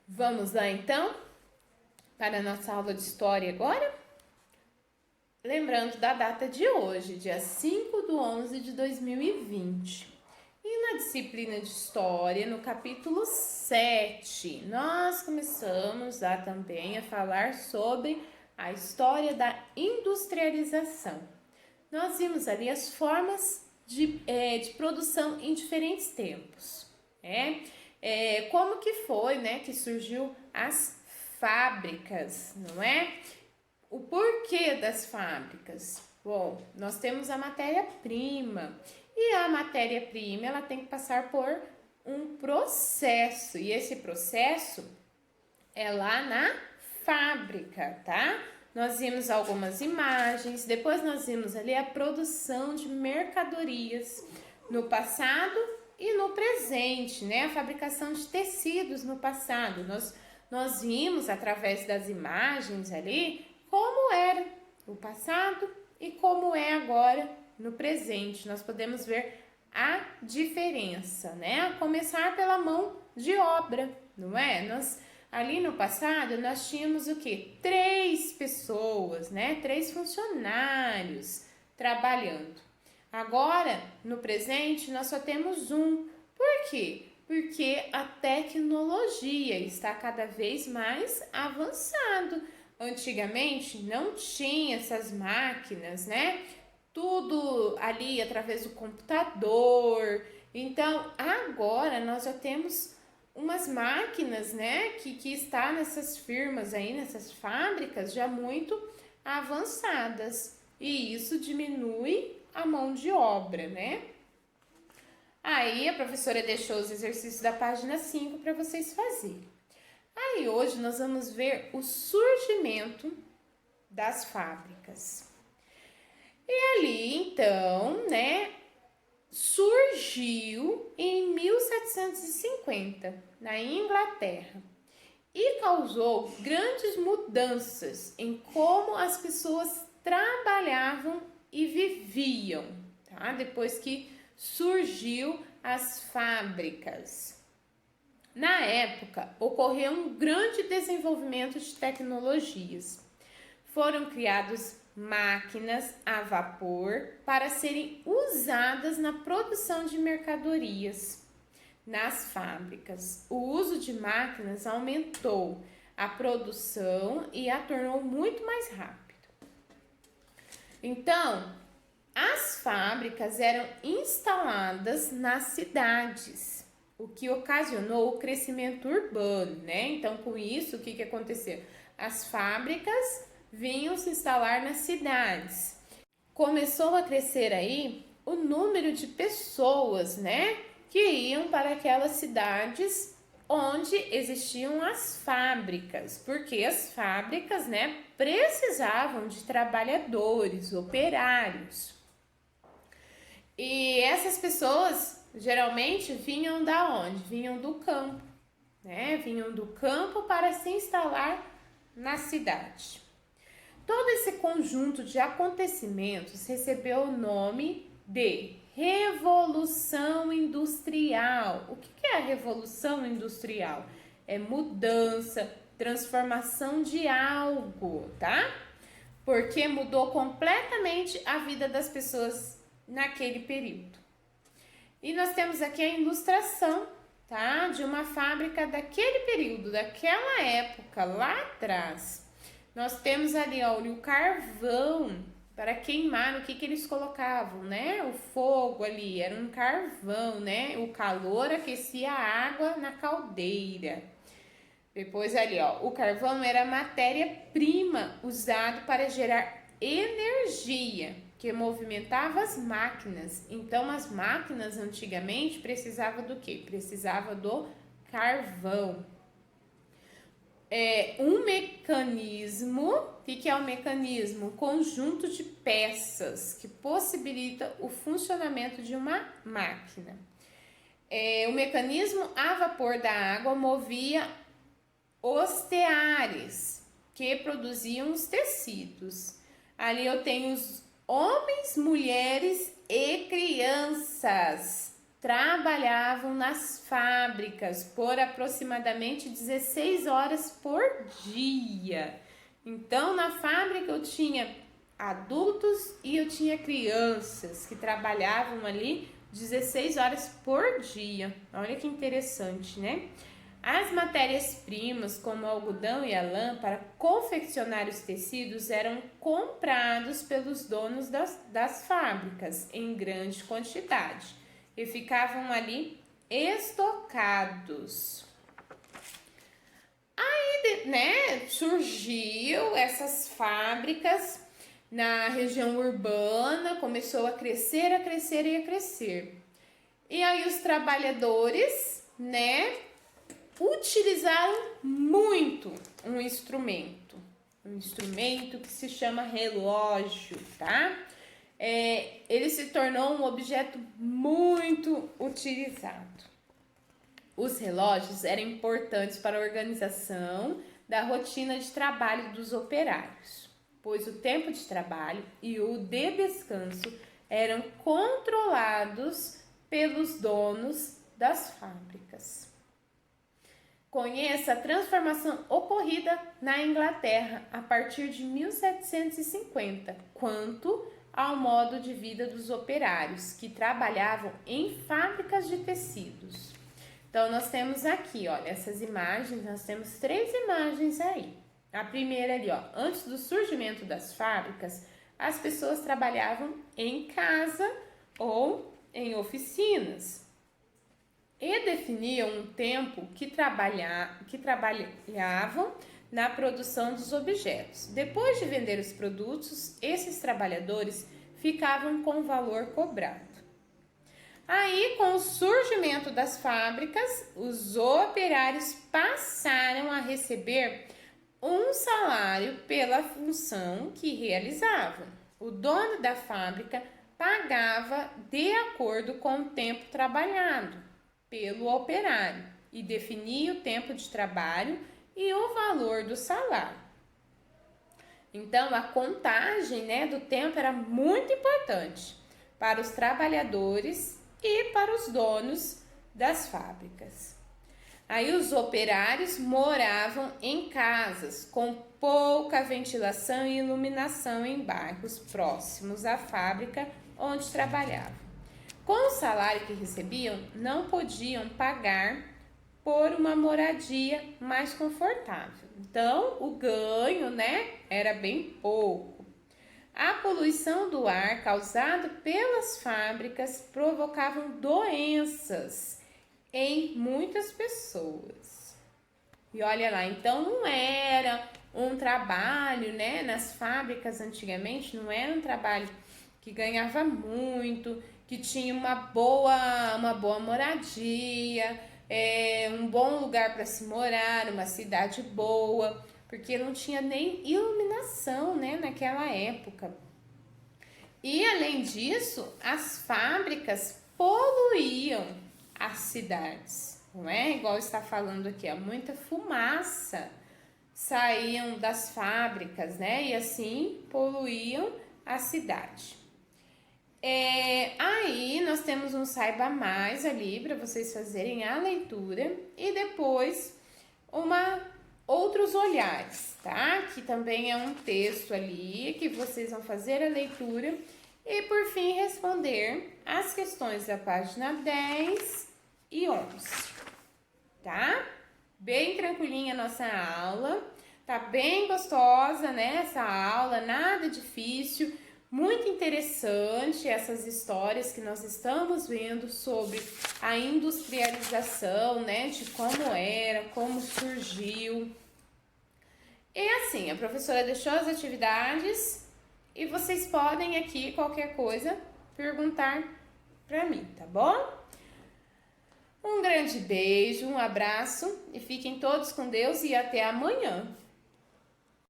Vamos lá então para a nossa aula de história agora? Lembrando da data de hoje, dia 5/11/2020. E na disciplina de história, no capítulo 7, nós começamos lá também a falar sobre a história da industrialização. Nós vimos ali as formas de produção em diferentes tempos, como que foi, que surgiu as fábricas, não é? O porquê das fábricas? Bom, nós temos a matéria-prima e a matéria-prima ela tem que passar por um processo e esse processo é lá na fábrica, tá? Nós vimos algumas imagens, depois nós vimos ali a produção de mercadorias no passado e no presente, né? A fabricação de tecidos no passado. Nós vimos através das imagens ali como era o passado e como é agora no presente. Nós podemos ver a diferença, né? A começar pela mão de obra, não é? Ali no passado, nós tínhamos o quê? 3 pessoas, né? 3 funcionários trabalhando. Agora, no presente, nós só temos um. Por quê? Porque a tecnologia está cada vez mais avançado. Antigamente, não tinha essas máquinas, né? Tudo ali através do computador. Então, agora nós já temos umas máquinas, né, que está nessas firmas aí, nessas fábricas já muito avançadas. E isso diminui a mão de obra, né? Aí a professora deixou os exercícios da página 5 para vocês fazerem. Aí hoje nós vamos ver o surgimento das fábricas. E ali, então, né, surgiu em 1750 na Inglaterra e causou grandes mudanças em como as pessoas trabalhavam e viviam, tá? Depois que surgiu as fábricas. Na época, ocorreu um grande desenvolvimento de tecnologias. Foram criados máquinas a vapor para serem usadas na produção de mercadorias nas fábricas. O uso de máquinas aumentou a produção e a tornou muito mais rápido. Então, as fábricas eram instaladas nas cidades, o que ocasionou o crescimento urbano, né? Então, com isso, o que aconteceu? As fábricas vinham se instalar nas cidades. Começou a crescer aí o número de pessoas, né, que iam para aquelas cidades onde existiam as fábricas, porque as fábricas, né, precisavam de trabalhadores, operários. E essas pessoas geralmente vinham da onde? Vinham do campo, né? Vinham do campo para se instalar na cidade. Todo esse conjunto de acontecimentos recebeu o nome de Revolução Industrial. O que é a Revolução Industrial? É mudança, transformação de algo, tá? Porque mudou completamente a vida das pessoas naquele período. E nós temos aqui a ilustração, tá? De uma fábrica daquele período, daquela época, lá atrás. Nós temos ali, ó, o carvão para queimar. O que eles colocavam, né? O fogo ali era um carvão, né? O calor aquecia a água na caldeira. Depois ali, ó, o carvão era a matéria-prima usado para gerar energia que movimentava as máquinas. Então, as máquinas antigamente precisavam do quê? Precisava do carvão. Um mecanismo, o que é o mecanismo? Conjunto de peças que possibilita o funcionamento de uma máquina. O mecanismo a vapor da água movia os teares que produziam os tecidos. Ali eu tenho os homens, mulheres e crianças trabalhavam nas fábricas por aproximadamente 16 horas por dia. Então, na fábrica eu tinha adultos e eu tinha crianças que trabalhavam ali 16 horas por dia. Olha que interessante, né? As matérias-primas, como o algodão e a lã, para confeccionar os tecidos, eram comprados pelos donos das fábricas em grande quantidade e ficavam ali estocados. Aí, né, surgiu essas fábricas na região urbana, começou a crescer, a crescer e a crescer. E aí os trabalhadores, né, utilizaram muito um instrumento que se chama relógio, tá? Ele se tornou um objeto muito utilizado. Os relógios eram importantes para a organização da rotina de trabalho dos operários, pois o tempo de trabalho e o de descanso eram controlados pelos donos das fábricas. Conheça a transformação ocorrida na Inglaterra a partir de 1750, quanto ao modo de vida dos operários que trabalhavam em fábricas de tecidos. Então, nós temos aqui, olha, essas imagens, nós temos 3 imagens aí. A primeira ali, ó, antes do surgimento das fábricas, as pessoas trabalhavam em casa ou em oficinas e definiam um tempo que trabalhavam na produção dos objetos. Depois de vender os produtos, esses trabalhadores ficavam com o valor cobrado. Aí, com o surgimento das fábricas, os operários passaram a receber um salário pela função que realizavam. O dono da fábrica pagava de acordo com o tempo trabalhado pelo operário e definia o tempo de trabalho e o valor do salário. Então, a contagem, né, do tempo era muito importante para os trabalhadores e para os donos das fábricas. Aí os operários moravam em casas com pouca ventilação e iluminação em bairros próximos à fábrica onde trabalhavam. Com o salário que recebiam, não podiam pagar por uma moradia mais confortável. Então, o ganho, né, era bem pouco. A poluição do ar causada pelas fábricas provocavam doenças em muitas pessoas. E olha lá, então não era um trabalho, né, nas fábricas antigamente, não era um trabalho que ganhava muito, que tinha uma boa moradia, um bom lugar para se morar, uma cidade boa, porque não tinha nem iluminação, né, naquela época. E além disso, as fábricas poluíam as cidades, não é? Igual está falando aqui, muita fumaça saíam das fábricas, né? E assim poluíam a cidade. Aí nós temos um Saiba Mais ali para vocês fazerem a leitura e depois outros olhares, tá? Que também é um texto ali que vocês vão fazer a leitura e por fim responder as questões da página 10 e 11, tá? Bem tranquilinha a nossa aula, tá bem gostosa, né? Essa aula, nada difícil. Muito interessante essas histórias que nós estamos vendo sobre a industrialização, né? De como era, como surgiu. E assim, a professora deixou as atividades e vocês podem aqui, qualquer coisa, perguntar para mim, tá bom? Um grande beijo, um abraço e fiquem todos com Deus e até amanhã.